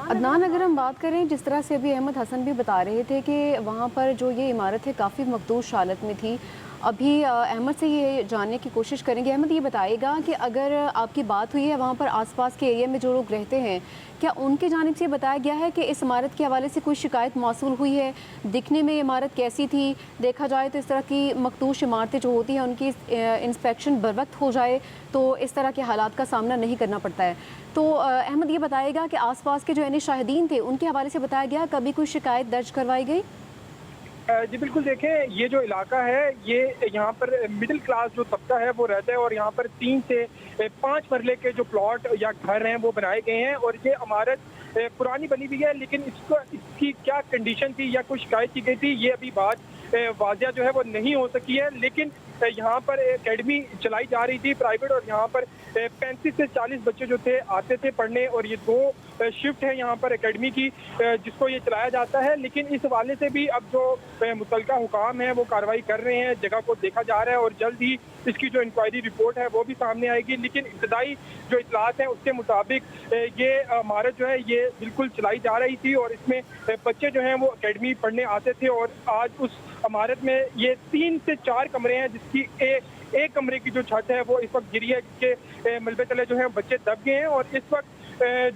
अदनान, अगर हम बात करें, जिस तरह से अभी अहमद हसन भी बता रहे थे कि वहाँ पर जो ये इमारत है काफ़ी मखदूश हालत में थी। अभी अहमद से ये जानने की कोशिश करेंगे। अहमद, ये बताइएगा कि अगर आपकी बात हुई है वहाँ पर आसपास के एरिया में जो लोग रहते हैं, क्या उनकी जानिब से बताया गया है कि इस इमारत के हवाले से कोई शिकायत मौसूल हुई है? दिखने में ये इमारत कैसी थी? देखा जाए तो इस तरह की मखदूश इमारतें जो होती हैं उनकी इंस्पेक्शन बर वक्त हो जाए तो इस तरह के हालात का सामना नहीं करना पड़ता है। तो अहमद, ये बताएगा कि आसपास के जो यानी शाहिदीन थे उनके हवाले से बताया गया, कभी कोई शिकायत दर्ज करवाई गई? जी बिल्कुल, देखें ये जो इलाका है ये यहाँ पर मिडिल क्लास जो तबका है वो रहता है और यहाँ पर 3 से 5 मरले के जो प्लॉट या घर हैं वो बनाए गए हैं और ये इमारत पुरानी बनी हुई है, लेकिन इसकी क्या कंडीशन थी या कोई शिकायत की गई थी ये अभी बात वाजिया जो है वो नहीं हो सकी है। लेकिन यहाँ पर एकेडमी चलाई जा रही थी प्राइवेट और यहाँ पर 35 से 40 बच्चे जो थे आते थे पढ़ने और ये 2 शिफ्ट है यहाँ पर एकेडमी की जिसको ये चलाया जाता है। लेकिन इस हवाले से भी अब जो मुतलका हुकाम है वो कार्रवाई कर रहे हैं, जगह को देखा जा रहा है और जल्द ही इसकी जो इंक्वायरी रिपोर्ट है वो भी सामने आएगी। लेकिन इब्तदाई जो इतलात हैं उसके मुताबिक ये इमारत जो है ये बिल्कुल चलाई जा रही थी और इसमें बच्चे जो हैं वो एकेडमी पढ़ने आते थे और आज उस इमारत में ये 3 से 4 कमरे हैं जिसकी एक कमरे की जो छत है वो इस वक्त गिरी है, जिसके मलबे तले जो है बच्चे दब गए हैं। और इस वक्त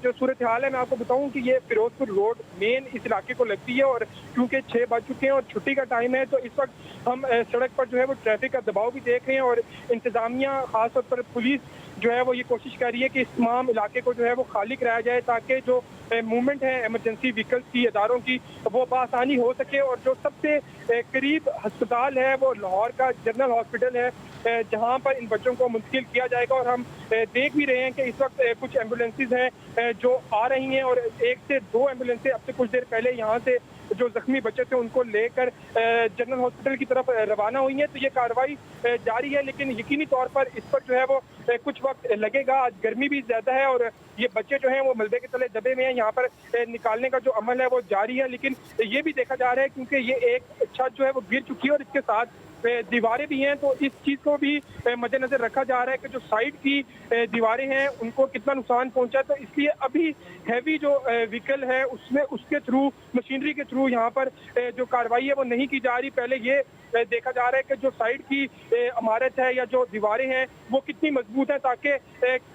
जो सूरत हाल है मैं आपको बताऊं कि ये फिरोजपुर रोड मेन इस इलाके को लगती है और क्योंकि 6 बज चुके हैं और छुट्टी का टाइम है तो इस वक्त हम सड़क पर जो है वो ट्रैफिक का दबाव भी देख रहे हैं और इंतजामिया खासतौर पर पुलिस जो है वो ये कोशिश कर रही है कि इस तमाम इलाके को जो है वो खाली कराया जाए ताकि जो मूवमेंट है इमरजेंसी व्हीकल्स की अदारों की वो बआसानी हो सके। और जो सबसे करीब अस्पताल है वो लाहौर का जनरल हॉस्पिटल है जहां पर इन बच्चों को मुंतकिल किया जाएगा और हम देख भी रहे हैं कि इस वक्त कुछ एम्बुलेंसेज हैं जो आ रही हैं और 1 से 2 एम्बुलेंसें अब से कुछ देर पहले यहाँ से जो जख्मी बच्चे थे उनको लेकर जनरल हॉस्पिटल की तरफ रवाना हुई है। तो ये कार्रवाई जारी है, लेकिन यकीनी तौर पर इस पर जो है वो कुछ वक्त लगेगा। आज गर्मी भी ज्यादा है और ये बच्चे जो हैं वो मलबे के तले दबे हुए हैं, यहाँ पर निकालने का जो अमल है वो जारी है। लेकिन ये भी देखा जा रहा है क्योंकि ये एक छत जो है वो गिर चुकी है और इसके साथ दीवारें भी हैं, तो इस चीज को भी मद्देनजर रखा जा रहा है कि जो साइड की दीवारें हैं उनको कितना नुकसान पहुंचा है। तो इसलिए अभी हैवी जो व्हीकल है उसमें उसके थ्रू मशीनरी के थ्रू यहाँ पर जो कार्रवाई है वो नहीं की जा रही। पहले ये देखा जा रहा है कि जो साइड की इमारत है या जो दीवारें हैं वो कितनी मजबूत है ताकि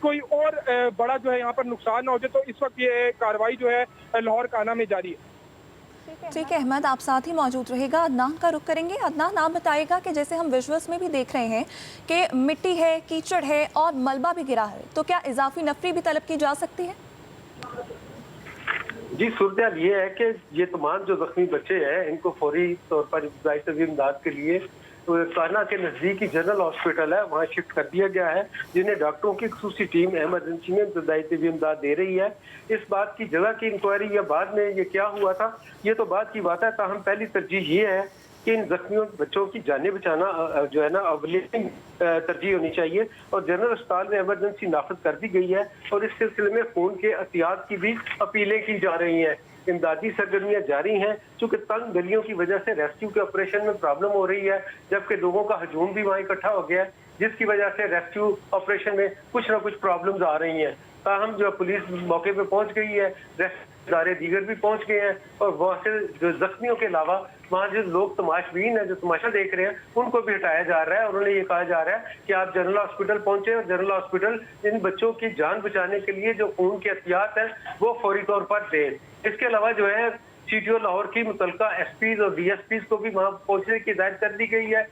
कोई और बड़ा जो है यहाँ पर नुकसान ना हो जाए। तो इस वक्त ये कार्रवाई जो है लाहौर काना में जारी है। ठीक है अहमद, आप साथ ही मौजूद रहेगा। अदनान का रुख करेंगे। अदनान, आप बताइएगा कि जैसे हम विजुअल्स में भी देख रहे हैं कि मिट्टी है, कीचड़ है और मलबा भी गिरा है, तो क्या इजाफी नफरी भी तलब की जा सकती है? जी, सूरत ये है कि ये तमाम जो जख्मी बच्चे हैं इनको फौरी तौर पर इब्तदाई तबी इमदाद के लिए काना के नज़दीकी जनरल हॉस्पिटल है वहाँ शिफ्ट कर दिया गया है, जिन्हें डॉक्टरों की खुसूसी टीम एमरजेंसी में इब्तदाई तबी इमदाद दे रही है। इस बात की जगह की इंक्वायरी या बाद में ये क्या हुआ था ये तो बात की बात है, ताहम पहली तरजीह ये है कि इन जख्मियों बच्चों की जानें बचाना जो है ना अवलियन तरजीह होनी चाहिए और जनरल अस्पताल में इमरजेंसी नाफिज कर दी गई है और इस सिलसिले में खून के एहतियात की भी अपीलें की जा रही हैं। इमदादी सरगर्मियां जारी हैं, चूंकि तंग गलियों की वजह से रेस्क्यू के ऑपरेशन में प्रॉब्लम हो रही है, जबकि लोगों का हजूम भी वहाँ इकट्ठा हो गया है जिसकी वजह से रेस्क्यू ऑपरेशन में कुछ ना कुछ प्रॉब्लम्स आ रही हैं। ताहम जो पुलिस मौके पे पहुंच गई है, इदारे दीगर भी पहुंच गए हैं और वहाँ से जो जख्मियों के अलावा वहाँ जो लोग तमाशबीन है जो तमाशा देख रहे हैं उनको भी हटाया जा रहा है और उन्हें ये कहा जा रहा है कि आप जनरल हॉस्पिटल पहुंचे और जनरल हॉस्पिटल इन बच्चों की जान बचाने के लिए जो खून के एहतियात है वो फौरी तौर पर दें। इसके अलावा जो है CTO लाहौर की मुतलका SPs और DSPs को भी वहाँ पहुंचने की हिदायत कर दी गई है।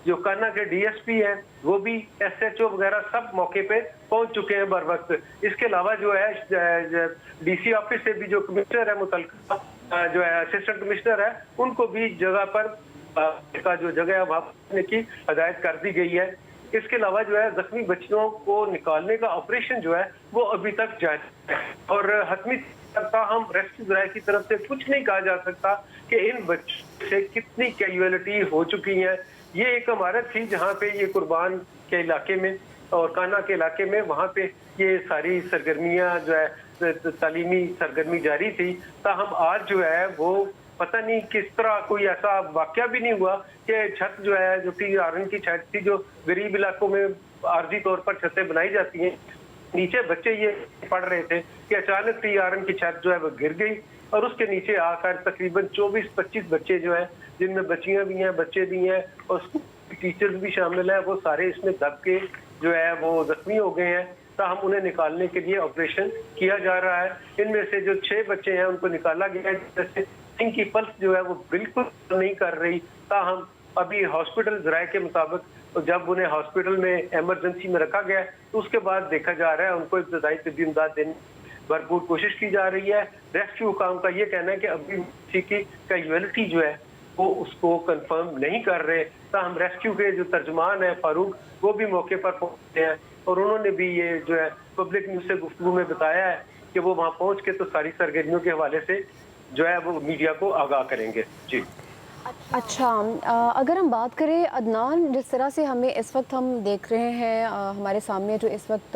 जो काना के DSP है वो भी SHO वगैरह सब मौके पे पहुंच चुके हैं बर वक्त। इसके अलावा जो है DC ऑफिस से भी जो कमिश्नर है मुतलका जो है असिस्टेंट कमिश्नर है उनको भी जगह पर का जो जगह है वहाँ की हिदायत कर दी गई है। इसके अलावा जो है जख्मी बच्चियों को निकालने का ऑपरेशन जो है वो अभी तक जारी है और हतमी हम रेस्क्यू ड्राइव की तरफ से कुछ नहीं कहा जा सकता कि इन बच्चों से कितनी कैजुअलिटी हो चुकी है। ये एक इमारत थी जहाँ पे ये कुर्बान के इलाके में और काना के इलाके में वहाँ पे ये सारी सरगर्मियाँ जो है तालीमी सरगर्मी जारी थी। ताहम आज जो है वो पता नहीं किस तरह कोई ऐसा वाकया भी नहीं हुआ कि छत जो है जो कि आरन की छत थी जो गरीब इलाकों में आर्जी तौर पर छतें बनाई जाती हैं नीचे बच्चे ये पढ़ रहे थे कि अचानक TRN की छत जो है वो गिर गई और उसके नीचे आकर तकरीबन 24-25 बच्चे जो हैं, जिनमें बच्चियां भी हैं, बच्चे भी हैं और स्कूल टीचर्स भी शामिल हैं, वो सारे इसमें दब के जो है वो जख्मी हो गए हैं। ताहम उन्हें निकालने के लिए ऑपरेशन किया जा रहा है। इनमें से जो 6 बच्चे हैं उनको निकाला गया है, जैसे इनकी पल्स जो है वो बिल्कुल नहीं कर रही। ताहम अभी हॉस्पिटल ज़राए के मुताबिक जब उन्हें हॉस्पिटल में इमरजेंसी में रखा गया तो उसके बाद देखा जा रहा है उनको इब्तदाई तबी इमदाद देने भरपूर कोशिश की जा रही है। रेस्क्यू काम का ये कहना है कि अभी किसी की कैजुअलिटी जो है वो उसको कंफर्म नहीं कर रहे। ताहम रेस्क्यू के जो तर्जमान है फारूक, वो भी मौके पर पहुंचे हैं और उन्होंने भी ये जो है पब्लिक न्यूज़ से गुफ्तगू में बताया है कि वो वहाँ पहुँच के तो सारी सरगर्मियों के हवाले से जो है वो मीडिया को आगाह करेंगे। जी अच्छा, अगर हम बात करें अदनान, जिस तरह से हमें इस वक्त हम देख रहे हैं हमारे सामने जो इस वक्त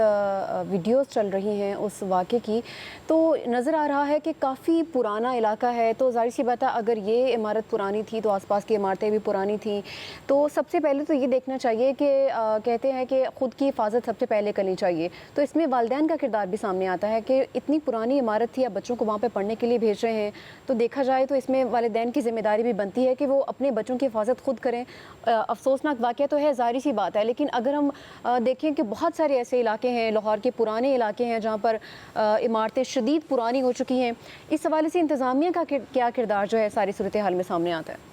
वीडियोस चल रही हैं उस वाक़े की, तो नज़र आ रहा है कि काफ़ी पुराना इलाका है। तो ज़ाहिर सी बात है अगर ये इमारत पुरानी थी तो आसपास की इमारतें भी पुरानी थी। तो सबसे पहले तो ये देखना चाहिए कि कहते हैं कि ख़ुद की हिफाजत सबसे पहले करनी चाहिए। तो इसमें वालिदैन का किरदार भी सामने आता है कि इतनी पुरानी इमारत थी, अब बच्चों को वहाँ पर पढ़ने के लिए भेज रहे हैं, तो देखा जाए तो इसमें वालिदैन की ज़िम्मेदारी भी बनती है कि वो अपने बच्चों की हिफाजत खुद करें। अफसोसनाक वाक़या तो है, ज़ाहिर सी बात है, लेकिन अगर हम देखें कि बहुत सारे ऐसे इलाके हैं, लाहौर के पुराने इलाके हैं जहाँ पर इमारतें शदीद पुरानी हो चुकी हैं, इस हवाले से इंतज़ामिया का क्या किरदार जो है सारी सूरत हाल में सामने आता है?